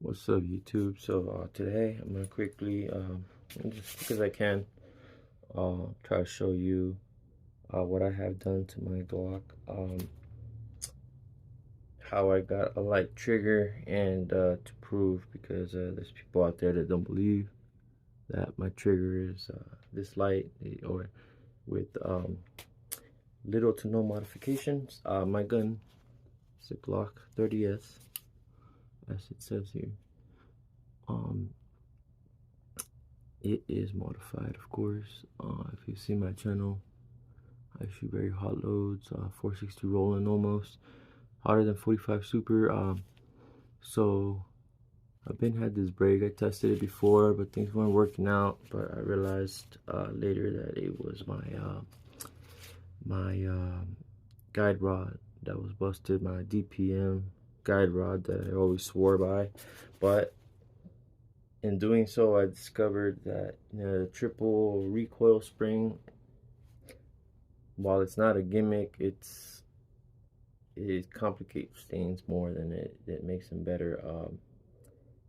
What's up, YouTube? So today I'm gonna quickly, just because I can, try to show you what I have done to my Glock, how I got a light trigger, and to prove, because there's people out there that don't believe that my trigger is this light, or with little to no modifications. My gun is a Glock 30S, as it says here. It is modified, of course. If you see my channel, I shoot very hot loads, 460 rolling almost, hotter than 45 super. So I've been had this brake. I tested it before, but things weren't working out. But I realized later that it was my guide rod that was busted, my DPM guide rod that I always swore by. But in doing so, I discovered that the triple recoil spring, while it's not a gimmick, it complicates things more than it makes them better.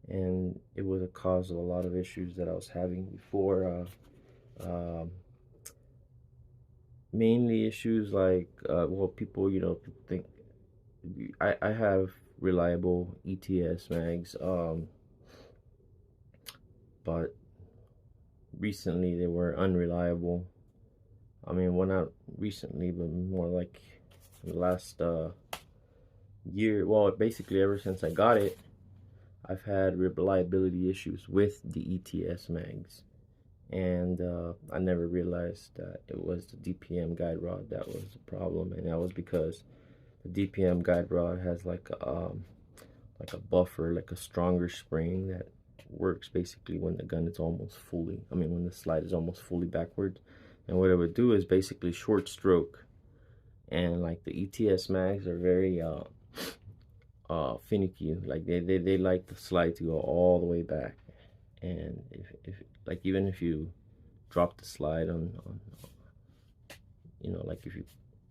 And it was a cause of a lot of issues that I was having before. Mainly issues like, well, people think I have reliable ETS mags, but recently they were unreliable. I mean, well, not recently, but more like the last year. Well, basically ever since I got it, I've had reliability issues with the ETS mags, and I never realized that it was the DPM guide rod that was the problem, and that was because the DPM guide rod has like a buffer, like a stronger spring that works basically when the gun is almost fully, when the slide is almost fully backwards. And what it would do is basically short stroke. And like the ETS mags are very finicky. Like they like the slide to go all the way back. And if like, even if you drop the slide on like if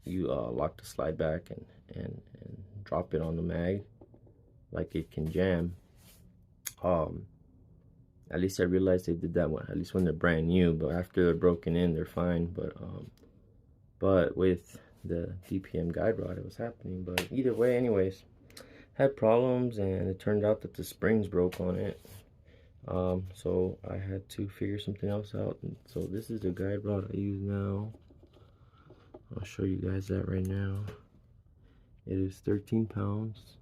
you lock the slide back and drop it on the mag, like, it can jam. At least I realized they did that one, at least when they're brand new. But after they're broken in, they're fine. But with the DPM guide rod, it was happening. But either way, anyways, had problems, and it turned out that the springs broke on it. So I had to figure something else out. And so this is the guide rod I use now. I'll show you guys that right now. It is 13 pounds,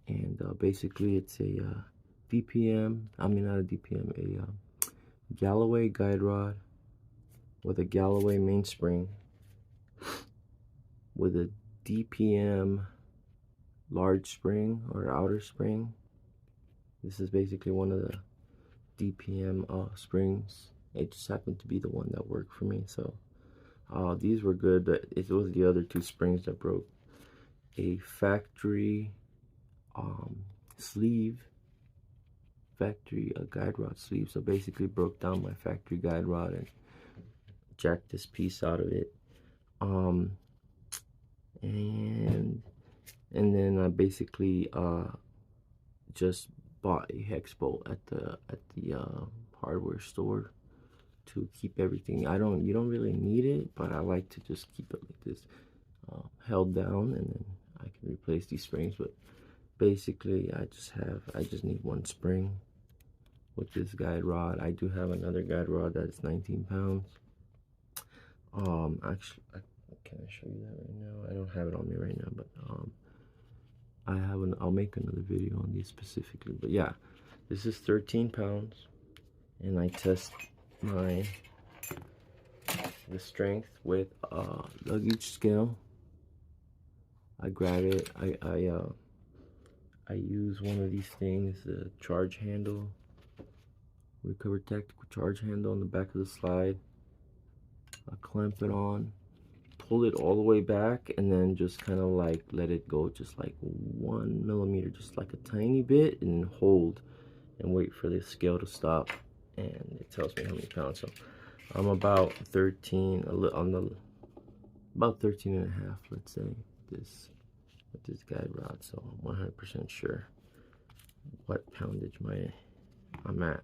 and basically it's a DPM, not a DPM, a Galloway guide rod with a Galloway mainspring with a DPM large spring or outer spring. This is basically one of the DPM springs. It just happened to be the one that worked for me. So these were good, but it was the other two springs that broke. A factory sleeve, guide rod sleeve. So basically broke down my factory guide rod and jacked this piece out of it. And then I basically just bought a hex bolt at the hardware store to keep everything. You don't really need it, but I like to just keep it like this, held down, and then I can replace these springs. But basically I just need one spring with this guide rod. I do have another guide rod that is 19 pounds. Actually, can I show you that right now? I don't have it on me right now, but I'll make another video on these specifically. But yeah, this is 13 pounds, and I test the strength with a luggage scale. I grab it. I use one of these things, the charge handle, Recover Tactical charge handle on the back of the slide. I clamp it on, pull it all the way back, and then just kind of like let it go just like 1 millimeter, just like a tiny bit, and hold and wait for the scale to stop, and it tells me how many pounds. So I'm about 13, about 13 and a half, let's say, with this guide rod. So I'm 100% sure what poundage I'm at.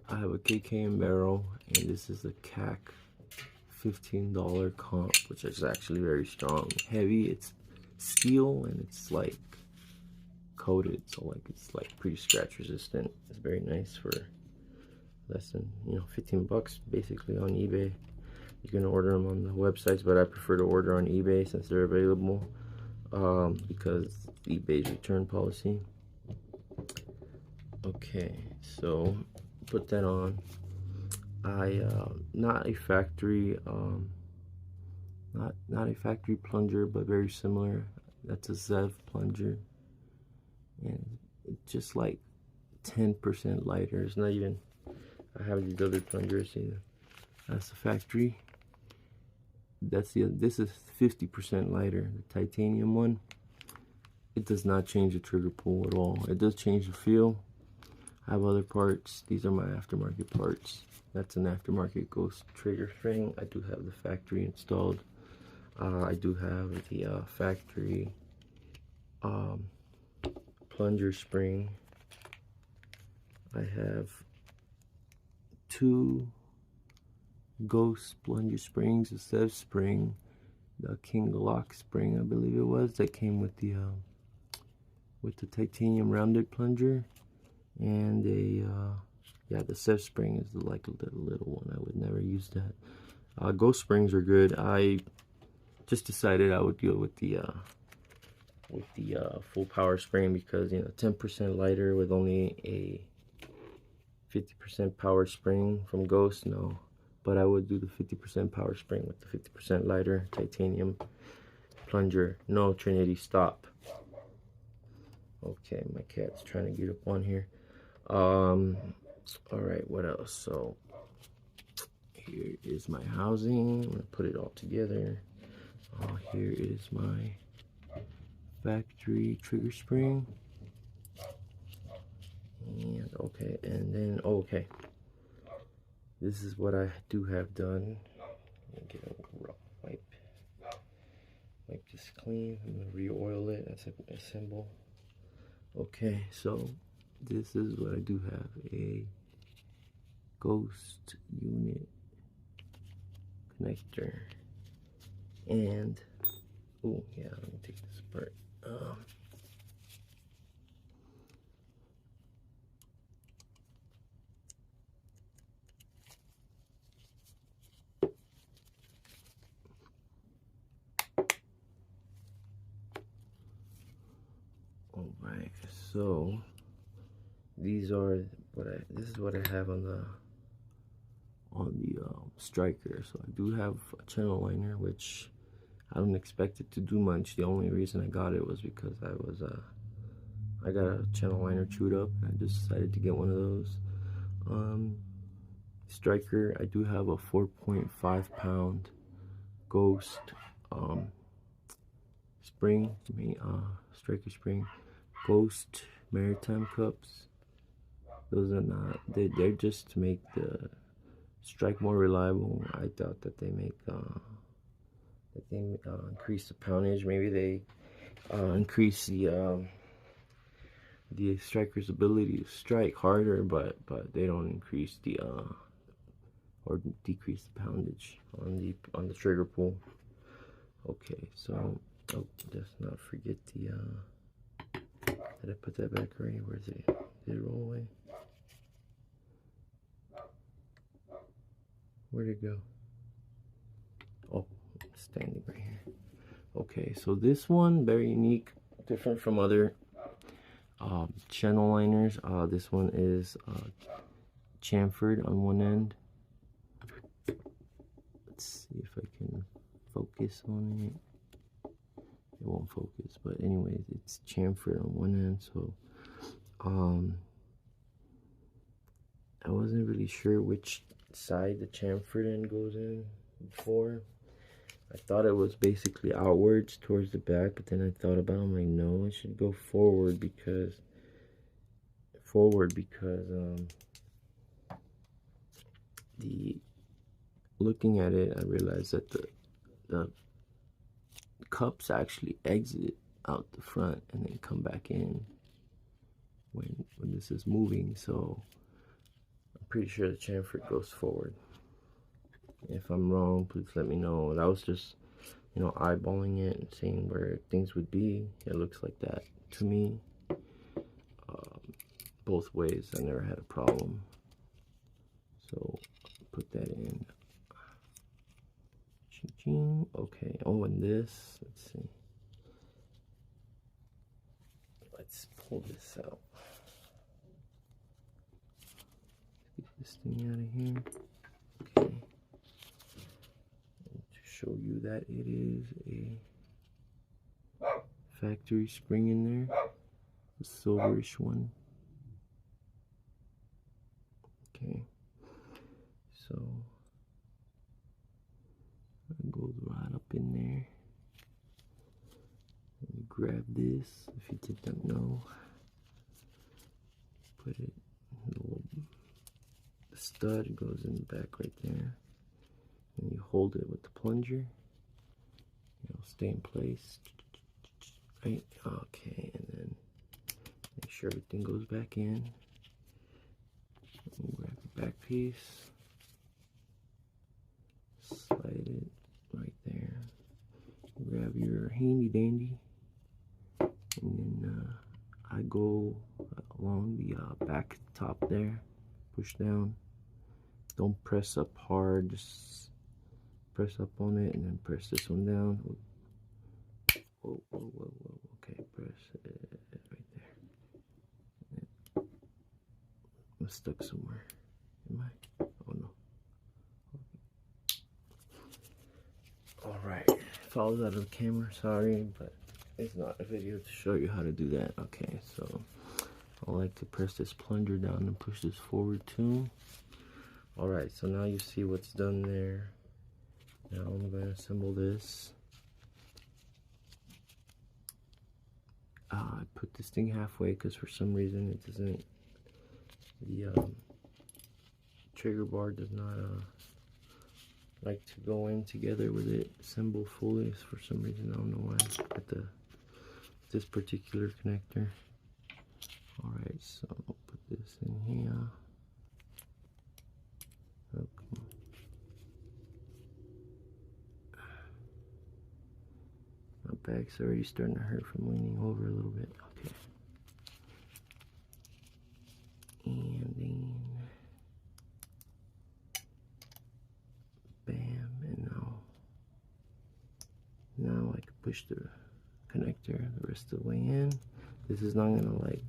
I have a KKM barrel, and this is a CAC $15 comp, which is actually very strong. Heavy, it's steel, and it's like coated, so like it's like pretty scratch resistant. It's very nice for less than, you know, 15 bucks basically on eBay. You can order them on the websites, but I prefer to order on eBay since they're available, because eBay's return policy. Okay, so put that on. I not a factory not a factory plunger, but very similar. That's a Zev plunger, and it's just like 10% lighter. It's not even, I have these other plungers here. That's the factory. That's this is 50% lighter. The titanium one, it does not change the trigger pull at all. It does change the feel. I have other parts. These are my aftermarket parts. That's an aftermarket Ghost trigger spring. I do have the factory installed. I do have the factory plunger spring. I have 2 Ghost plunger springs, a Zev spring, the King Glocks spring, I believe it was, that came with the titanium rounded plunger, and yeah, the Zev spring is like the little one. I would never use that. Ghost springs are good. I just decided I would go with the full power spring because, you know, 10% lighter with only a 50% power spring from Ghost. No, but I would do the 50% power spring with the 50% lighter titanium plunger. No, Trinity, stop. Okay, my cat's trying to get up on here. All right, what else? So here is my housing. I'm gonna put it all together. Here is my factory trigger spring, and okay, and then okay, this is what I do have done. Let me get a rough wipe this clean. I'm gonna re-oil it, assemble. Okay, so this is what I do have: a Ghost unit connector, and oh yeah, let me take this apart. All right, so these are this is what I have on the striker. So I do have a channel liner, which I don't expect it to do much. The only reason I got it was because I got a channel liner chewed up, and I just decided to get one of those. Striker, I do have a 4.5 pound Ghost spring, striker spring, Ghost maritime cups. Those are not, they're just to make the strike more reliable. I doubt that they make increase the poundage. Maybe they increase the striker's ability to strike harder, but they don't increase the or decrease the poundage on the trigger pull. Okay, so let's not forget the did I put that back already? Where's it? Did it roll away? Where'd it go? Oh, it's standing right here. Okay, so this one, very unique, different from other channel liners. This one is chamfered on one end. Let's see if I can focus on it. It won't focus, but anyways, it's chamfered on one end. So I wasn't really sure which side the chamfered end goes in before. I thought it was basically outwards towards the back, but then I thought about it. I'm like, no, it should go forward because looking at it, I realized that the cups actually exit out the front and then come back in when this is moving. So I'm pretty sure the chamfer goes forward. If I'm wrong, please let me know. That was just, you know, eyeballing it and seeing where things would be. It looks like that to me. Both ways, I never had a problem. So put that in. Okay. Oh, and this, let's see. Let's pull this out. Get this thing out of here. Okay. And to show you that it is a factory spring in there, a silverish one. Okay. So it goes right up in there. You grab this, if you didn't know, put it, the stud goes in the back right there, and you hold it with the plunger, it'll stay in place, right? Okay, and then make sure everything goes back in, and grab the back piece, slide it right there, grab your handy dandy, and then I go along the back top there, push down, don't press up hard, just press up on it and then press this one down. Whoa, whoa, whoa, whoa. Okay, press it right there. I'm stuck somewhere. Am I? Oh no. Alright, if I was out of the camera, sorry, but it's not a video to show you how to do that. Okay, so I like to press this plunger down and push this forward too. Alright, so now you see what's done there. Now I'm going to assemble this. I put this thing halfway because for some reason it doesn't, the trigger bar does not like to go in together with it assembled fully for some reason. I don't know why. At this particular connector. Alright, so I'll put this in here. Okay. My back's already starting to hurt from leaning over a little bit. Okay. And then bam, and now I can push the connector the rest of the way in. This is not gonna, like,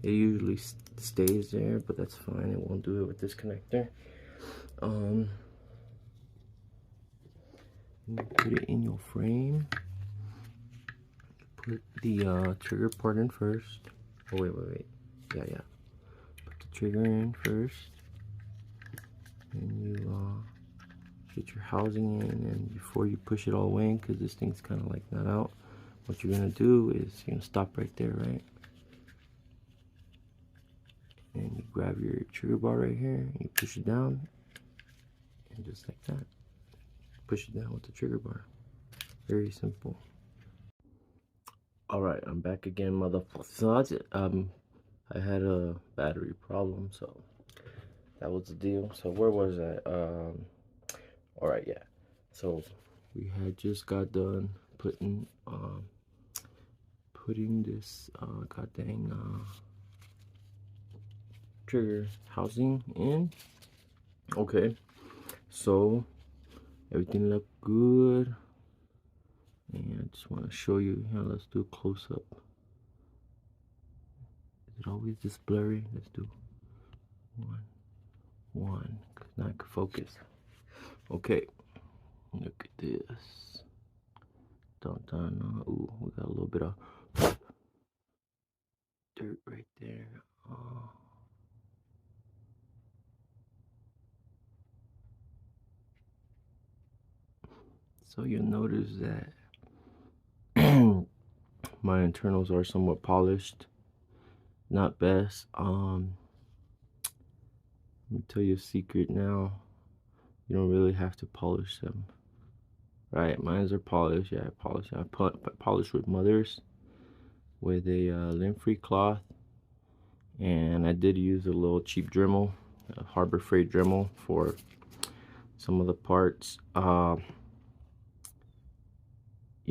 it usually stays there, but that's fine. It won't do it with this connector. Put it in your frame. Put the trigger part in first. Oh wait. Yeah. Put the trigger in first, and you get your housing in. And before you push it all the way in, because this thing's kind of like not out, what you're gonna do is you're gonna stop right there, right? And you grab your trigger bar right here, and you push it down, and just like that, push it down with the trigger bar. Very simple. Alright, I'm back again, motherfucker. So I had a battery problem, so that was the deal. So where was I? Alright, yeah. So we had just got done putting this goddamn trigger housing in. Okay, so everything looked good, and I just want to show you here. Let's do a close-up. Is it always this blurry? Let's do one, because now I can focus. Okay, look at this. Ooh, we got a little bit of dirt right there. So you'll notice that my internals are somewhat polished. Not best. Let me tell you a secret now. You don't really have to polish them. Right, mine are polished. Yeah, I polish with Mothers. with a lint-free cloth, and I did use a little cheap Dremel, a Harbor Freight Dremel, for some of the parts. You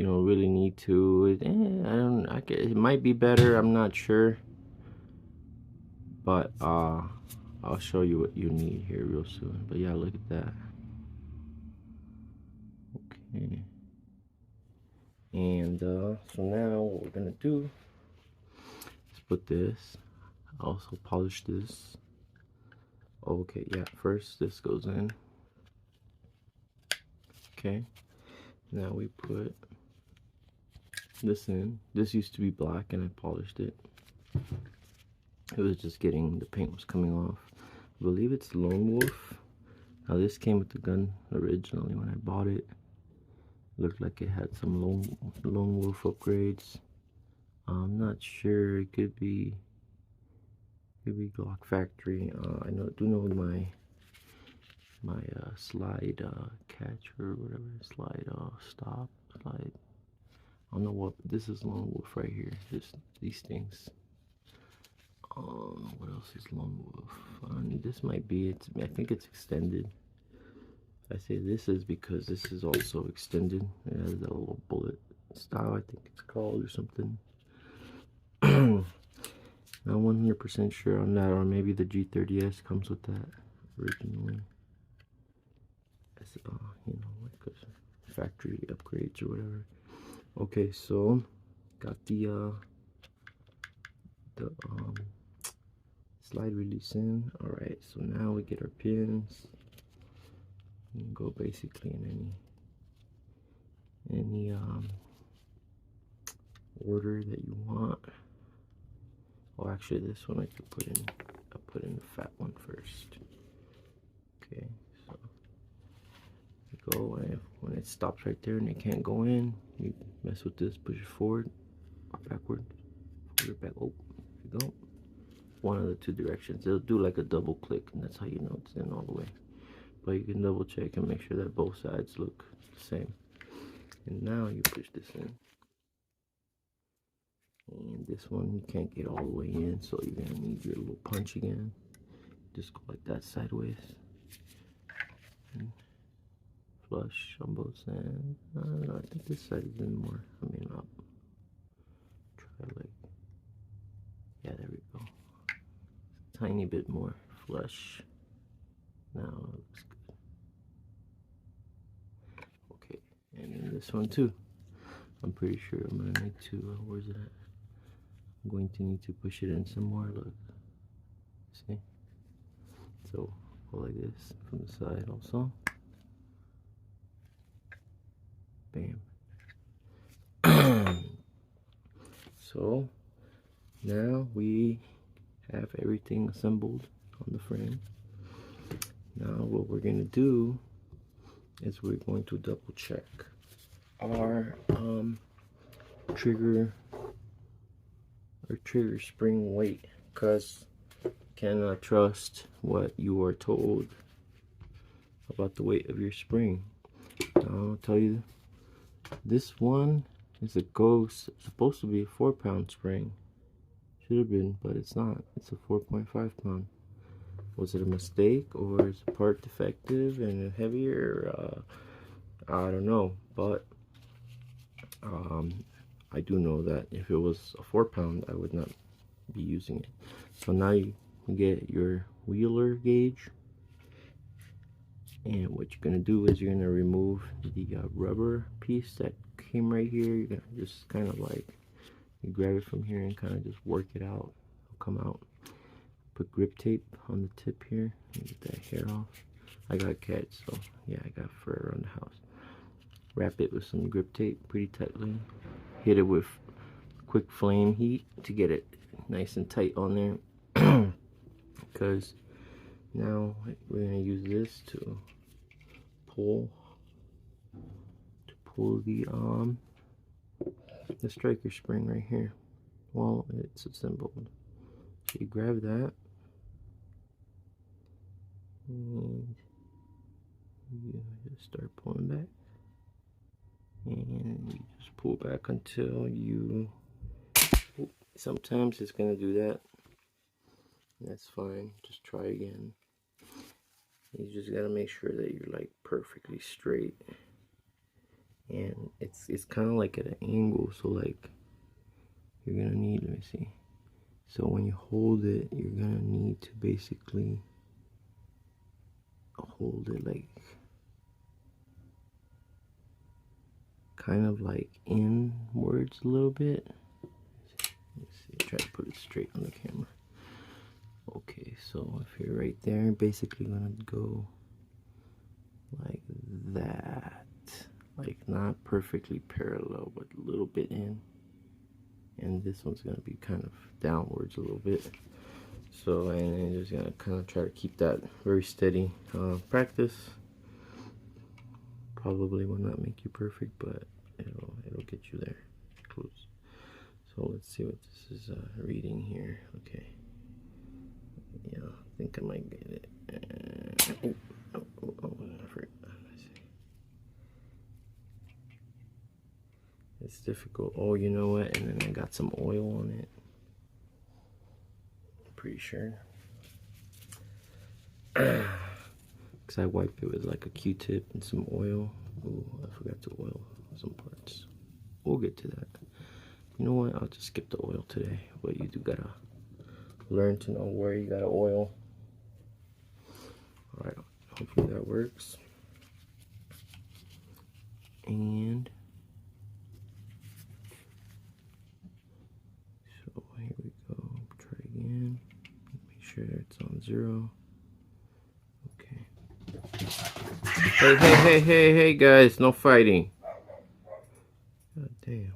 don't really need to. It might be better. I'm not sure, but I'll show you what you need here real soon. But yeah, look at that. Okay. And so now what we're gonna do is put this. Also polish this. Okay, yeah. First, this goes in. Okay. Now we put this in. This used to be black, and I polished it. It was just getting, the paint was coming off. I believe it's Lone Wolf. Now this came with the gun originally when I bought it. Looked like it had some Lone Wolf upgrades. I'm not sure. It could be Glock Factory. I do know my slide catch or whatever, slide stop, slide. I don't know what. This is Lone Wolf right here. These things. What else is Lone Wolf? This might be it. I think it's extended. I say this is because this is also extended. It has that little bullet style, I think it's called, or something. Not 100% sure on that, or maybe the G30S comes with that originally. As you know, like a factory upgrades or whatever. Okay, so got the slide release in. All right, so now we get our pins. You can go basically in any order that you want. Oh, actually, this one I could I'll put in the fat one first. Okay, so you go, and when it stops right there and it can't go in, you mess with this, push it forward or backward, forward, back. Oh, there you go. One of the two directions. It'll do like a double click, and that's how you know it's in all the way. But you can double check and make sure that both sides look the same. And now you push this in. And this one you can't get all the way in, so you're gonna need your little punch again. Just go like that sideways. And flush on both sides. I don't know, I think this side is in more. I mean, I'll try like, yeah, there we go. Tiny bit more flush. Now it looks good. Okay, and then this one too. I'm pretty sure I'm gonna need to, where's it at? I'm going to need to push it in some more, look. See? So, go like this from the side also. Bam. So, now we have everything assembled on the frame. Now what we're going to do is we're going to double check our trigger spring weight, because cannot trust what you are told about the weight of your spring. I'll tell you, this one is a Ghost. It's supposed to be a 4-pound spring. Should have been, but it's not. It's a 4.5 pound. Was it a mistake, or is the part defective and heavier? I don't know, but I do know that if it was a 4-pound, I would not be using it. So now you get your wheeler gauge, and what you're gonna do is you're gonna remove the rubber piece that came right here. You're gonna just kind of like, you grab it from here and kind of just work it out. It'll come out. Put grip tape on the tip here and get that hair off. I got cats, so yeah, I got fur around the house. Wrap it with some grip tape pretty tightly. Hit it with quick flame heat to get it nice and tight on there. Because now we're gonna use this to pull the striker spring right here while it's assembled. So you grab that and you just start pulling back, and you just pull back until you Sometimes it's gonna do that. That's fine. Just try again. You just gotta make sure that you're like perfectly straight, and it's kind of like at an angle. So like you're gonna need. Let me see. So when you hold it, you're gonna need to basically hold it like kind of like inwards a little bit. Let's see. Try to put it straight on the camera. Okay, so if you're right there, basically gonna go like that, like not perfectly parallel, but a little bit in, and this one's gonna be kind of downwards a little bit. So, and you're just gonna kind of try to keep that very steady. Practice probably will not make you perfect, but it'll get you there close. So let's see what this is reading here. Okay. Yeah, I think I might get it. I forgot. It's difficult. Oh, you know what? And then I got some oil on it. I'm pretty sure. Because I wiped it with like a Q-tip and some oil. Ooh, I forgot to oil some parts. We'll get to that. You know what? I'll just skip the oil today. But you do gotta learn to know where you gotta oil. Alright, hopefully that works. And so here we go. Try again. Make sure it's on 0. Okay. Hey guys, no fighting. God damn.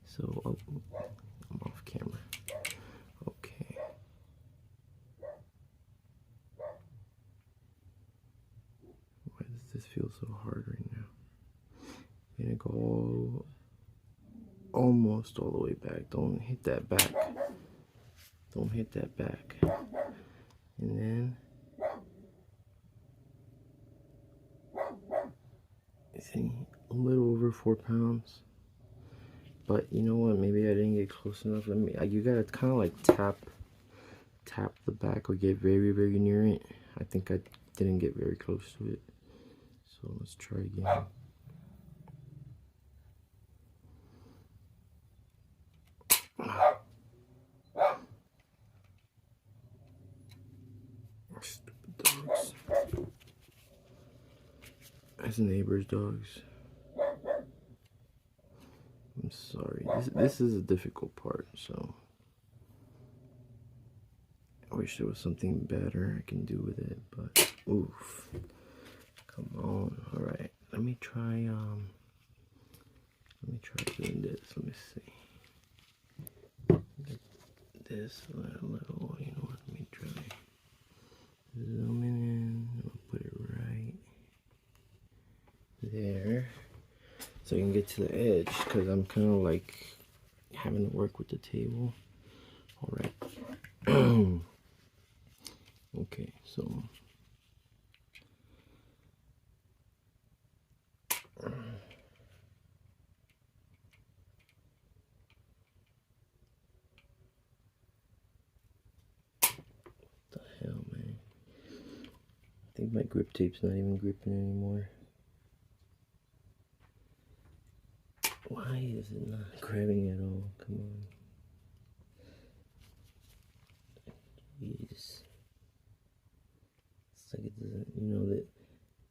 So, oh, I'm off camera. Okay. Why does this feel so hard right now? Gonna go almost all the way back. Don't hit that back. Don't hit that back. And then see, a little over 4 pounds. But you know what? Maybe I didn't get close enough. Let me. You gotta kind of like tap the back or get very near it. I think I didn't get very close to it. So let's try again. Stupid dogs. As neighbors' dogs. I'm sorry. This is a difficult part, so I wish there was something better I can do with it, but oof. Come on. Alright. Let me try doing this. Let me see. This a little, you know what, let me try zooming in. I'll put it right there so you can get to the edge, because I'm kind of like having to work with the table. All right. Okay, so what the hell, man? I think my grip tape's not even gripping anymore. Why is it not grabbing at all? Come on. Jeez. It's like it doesn't, you know, that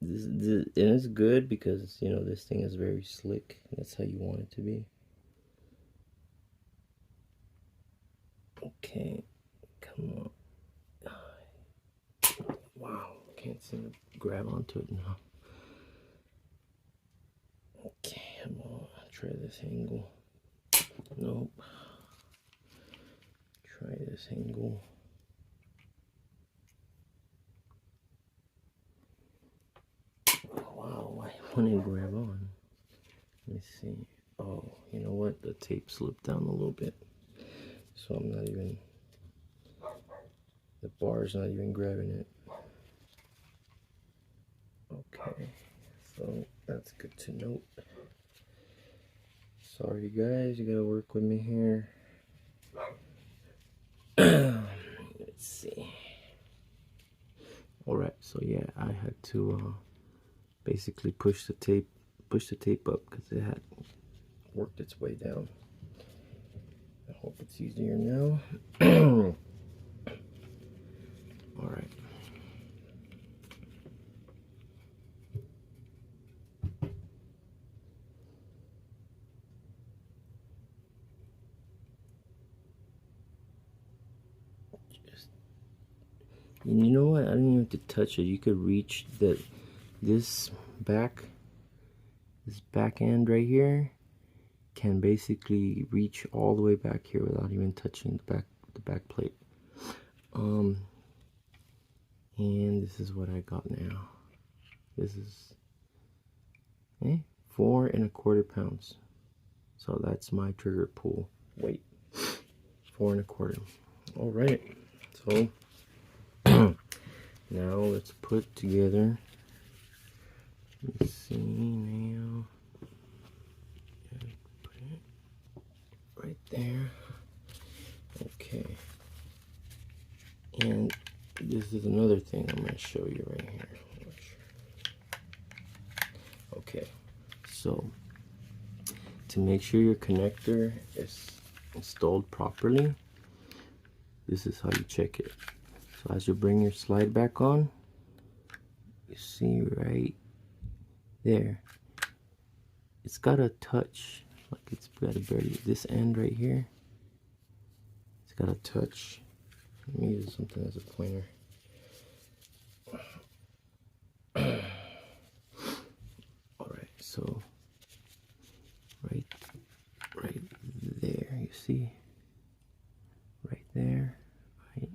this and it's good because, you know, this thing is very slick. That's how you want it to be. Okay, come on. Wow, can't seem to grab onto it now. Okay, I'm gonna try this angle. Nope. Try this angle. Oh, wow, why wouldn't it grab on? Let me see. Oh, you know what? The tape slipped down a little bit. So I'm not even, the bar's not even grabbing it. Okay, So that's good to note. Sorry guys, you gotta work with me here. Let's see. Alright, so yeah, I had to basically push the tape up because it had worked its way down. I hope it's easier now. Alright. And you know what? I didn't even have to touch it. You could reach this back end right here can basically reach all the way back here without even touching the back plate. And this is what I got now. This is 4 1/4 pounds. So that's my trigger pull weight. 4 1/4. All right. So now let's put together. Let's see now. Put it right there. Okay. And this is another thing I'm going to show you right here. Okay. So to make sure your connector is installed properly, this is how you check it. So as you bring your slide back on, you see right there, it's got a touch, like it's got a barely, this end right here, it's got a touch. Let me use something as a pointer. Alright, so right there, you see, right there, right,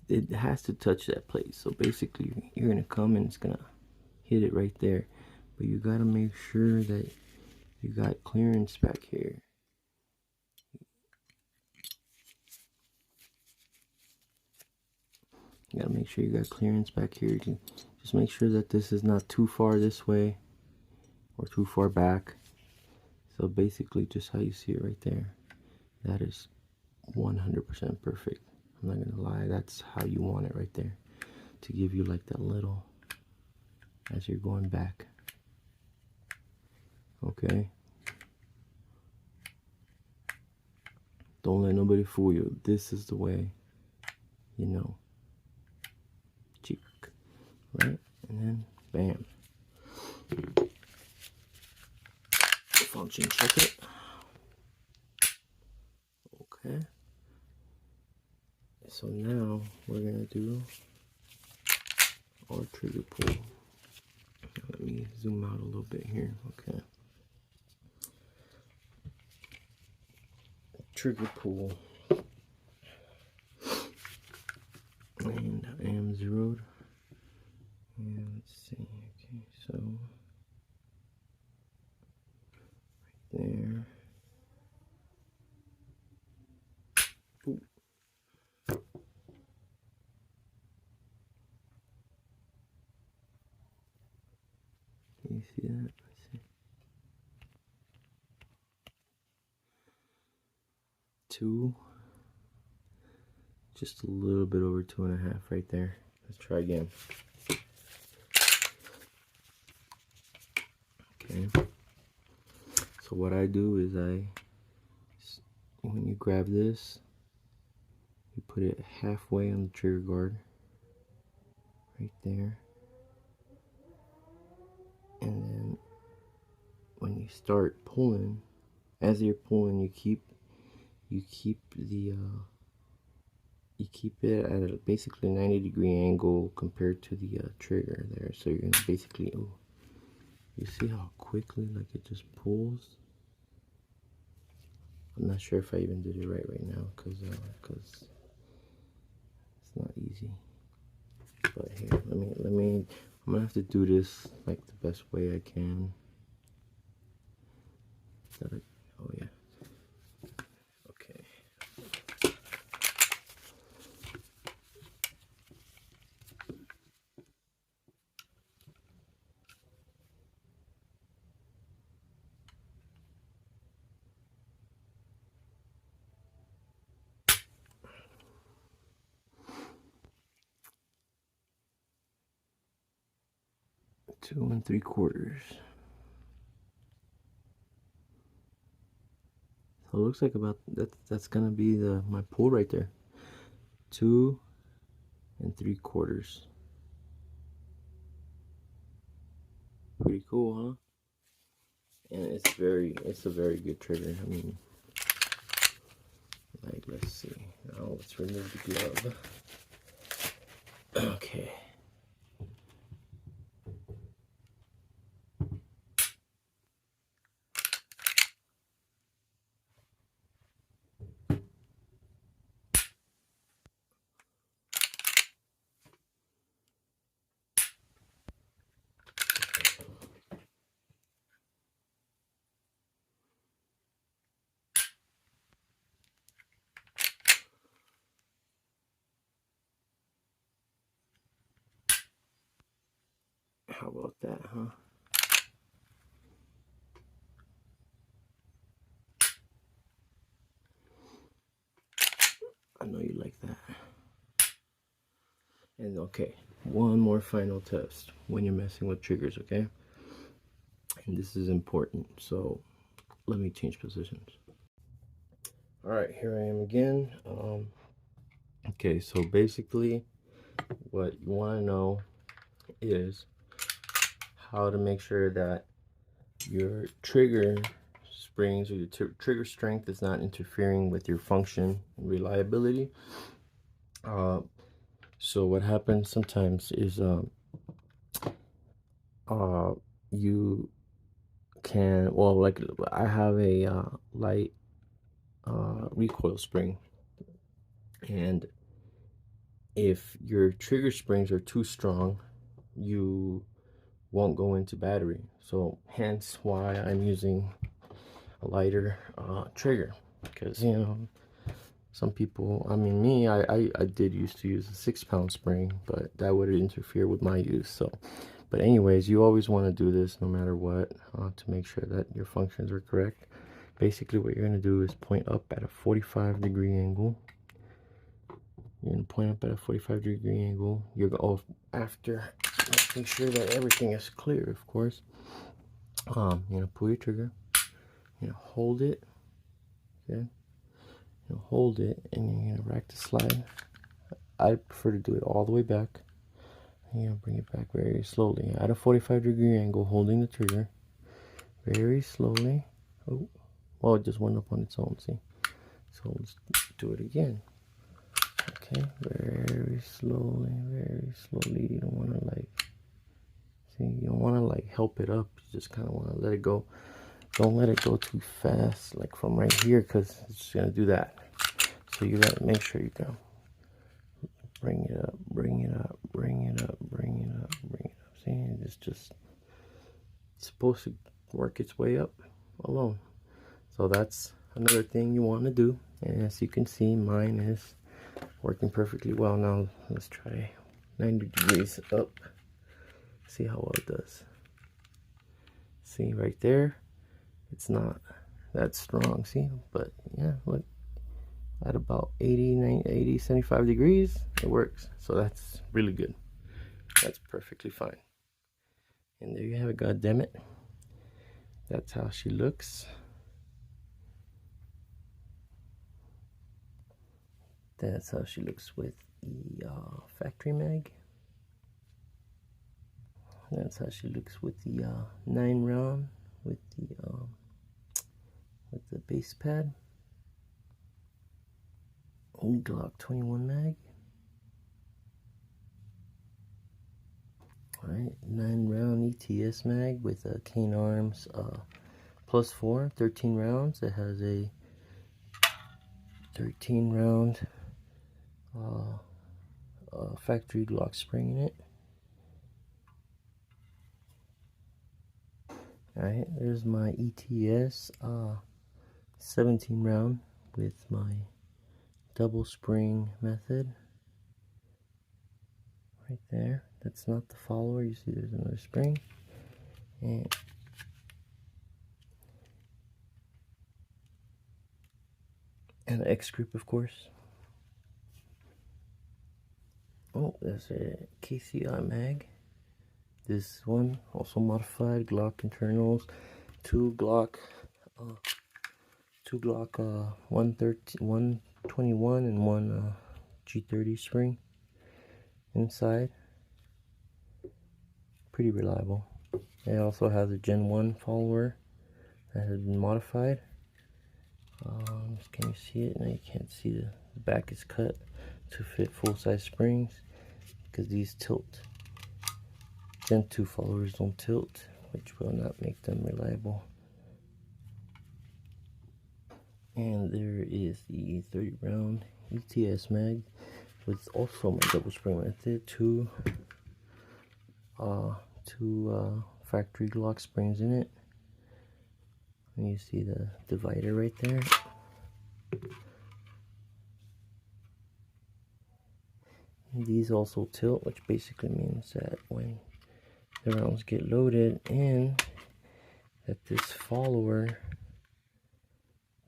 it has to touch that plate. So basically you're gonna come and it's gonna hit it right there, but you gotta make sure that you got clearance back here. You gotta make sure you got clearance back here. Just make sure that this is not too far this way or too far back. So basically just how you see it right there, that is 100% perfect. I'm not gonna lie, that's how you want it right there, to give you like that little as you're going back. Okay, don't let nobody fool you. This is the way, you know. Cheek, right? And then bam. Function check it. Okay, so now we're gonna do our trigger pull. Let me zoom out a little bit here. Okay, trigger pull, and I am zeroed. And let's see. Okay, so right there. Ooh. Can you see that? Let's see. 2, just a little bit over 2.5 right there. Let's try again. Okay, so what I do is when you grab this, you put it halfway on the trigger guard right there, and then when you start pulling, as you're pulling, you keep it at a basically 90-degree angle compared to the trigger there. So you're gonna basically, you see how quickly like it just pulls. I'm not sure if I even did it right now because it's not easy. But here, let me. I'm gonna have to do this like the best way I can. Oh yeah. Okay. 2 3/4. So it looks like about that's gonna be my pull right there. 2 3/4. Pretty cool, huh? And it's a very good trigger. I mean, like, let's see. Now let's remove the glove. Okay. How about that, huh? I know you like that. And okay, one more final test when you're messing with triggers, okay? And this is important, so let me change positions. All right, here I am again. Okay, so basically what you want to know is how to make sure that your trigger springs or your trigger strength is not interfering with your function and reliability. So what happens sometimes is you can, well, like I have a light recoil spring, and if your trigger springs are too strong, you won't go into battery. So hence why I'm using a lighter trigger, because you know, some people, I mean me, I did used to use a 6-pound spring, but that would interfere with my use. So but anyways, you always want to do this no matter what, to make sure that your functions are correct. Basically what you're going to do is point up at a 45-degree angle. You're going to point up at a 45-degree angle. You're going to, after making sure that everything is clear, of course, you're going to pull your trigger. You're going to hold it, okay? You'll hold it, and you're going to rack the slide. I prefer to do it all the way back. You're going to bring it back very slowly at a 45-degree angle, holding the trigger very slowly. Oh, well, it just went up on its own, see? So let's do it again. Okay, very slowly, very slowly. You don't want to, like, see, you don't want to, like, help it up. You just kind of want to let it go. Don't let it go too fast, like from right here, because it's just going to do that. So you got to make sure you go. Bring it up, bring it up, bring it up, bring it up, bring it up. See, it's just supposed to work its way up alone. So that's another thing you want to do. And as you can see, mine is working perfectly well. Now let's try 90 degrees up. See how well it does. See right there, it's not that strong, see? But yeah, look, at about 80, 75 degrees, it works. So that's really good. That's perfectly fine. And there you have it, god damn it. That's how she looks. That's how she looks with the factory mag. That's how she looks with the 9-round with the base pad. Glock 21 mag. Alright, 9-round ETS mag with a cane arms +4, 13 rounds. It has a 13-round factory Glock spring in it. Alright, there's my ETS 17-round with my double spring method. Right there. That's not the follower. You see there's another spring. And an X grip, of course. Oh, there's a KCI mag. This one also modified, Glock internals, two Glock 121 and one G30 spring inside. Pretty reliable. It also has a Gen 1 follower that has been modified. Can you see it? No, you can't see the back is cut to fit full-size springs because these tilt. Gen 2 followers don't tilt, which will not make them reliable. And there is the 30 round ETS mag with also my double spring method, two factory Glock springs in it. And you see the divider right there. And these also tilt, which basically means that when the rounds get loaded and that this follower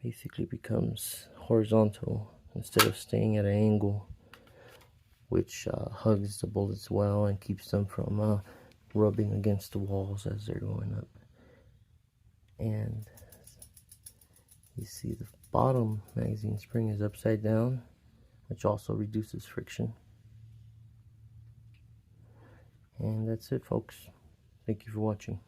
basically becomes horizontal instead of staying at an angle, which hugs the bullets well and keeps them from rubbing against the walls as they're going up. And you see the bottom magazine spring is upside down, which also reduces friction. And that's it, folks. Thank you for watching.